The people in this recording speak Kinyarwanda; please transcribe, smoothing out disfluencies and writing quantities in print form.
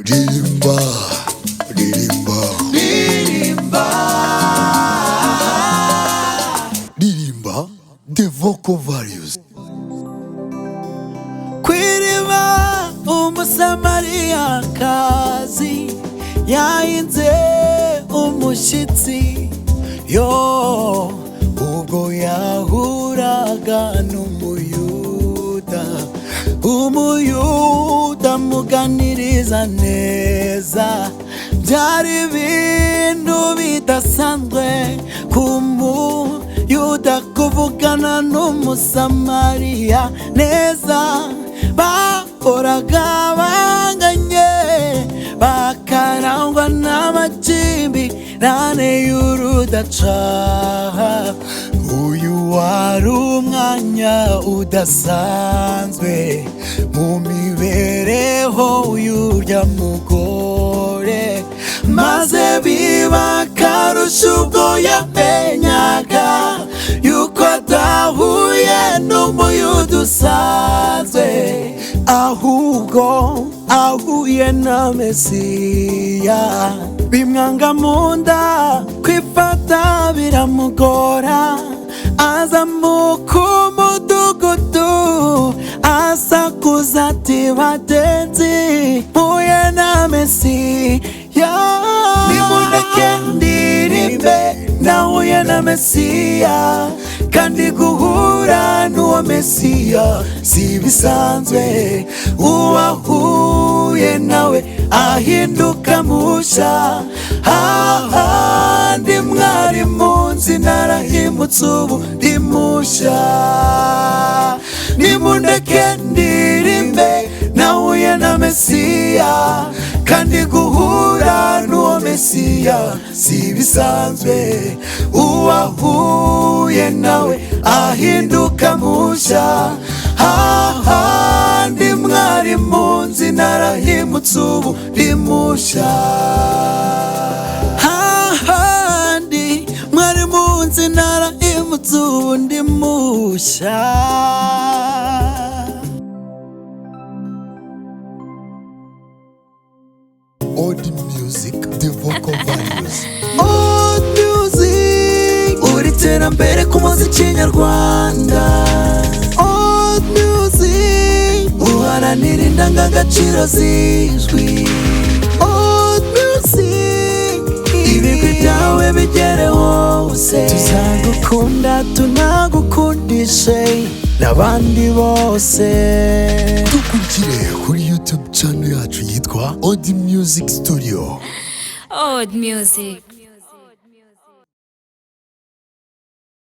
Dilimba, dilimba, dilimba, dilimba, the vocal values. Kwiriba umusamariyakazi yahinze umushitsi yo ubwo yahuraga umuyuda muganiriza neza byari ibintu bidasanzwe kumuyuda kuvugana n'umusamariya neza bahoraga banganye bakarangwa n'amakimbirane y'urudaca uyu wari umwanya udasanzwe mu mibereho y'urya mugore maze biba akarusho ubwo yamenyaga yuko adahuye n'umuyuda usanzwe ahubwo ahuye na Mesiya bimwanga mu nda kwifata biramugora azamuka umudugudu asakuza ati bagenzi mpuye na Mesiya nimundeke ndirimbe nahuye na Mesiya kandi guhura n'uwo Mesiya si bisanzwe uwahuye nawe ahinduka musha ahandi mwari munsi narahimutse ubu ndi musha nimundeke ndirimbe nahuye na Mesiya kandi guhura n'uwo Mesiya si bisanzwe uwahuye nawe ahinduka musha ahandi mwari munsi narahimutse ubu ndi musha ahandi mwari munsi narahimutse ubu ndi musha. Odd music, the vocal values. Odd music, uri terambere ku muziki nyarwanda. Odd music, uharanira indangagaciro zizwi. Odd music, ibigwi byawe bigere hose. Tuzagukunda tunagukundishe n'abandi bose. Dukurikire kuri YouTube channel yacu yitwa Odd Music Studio. Odd Music.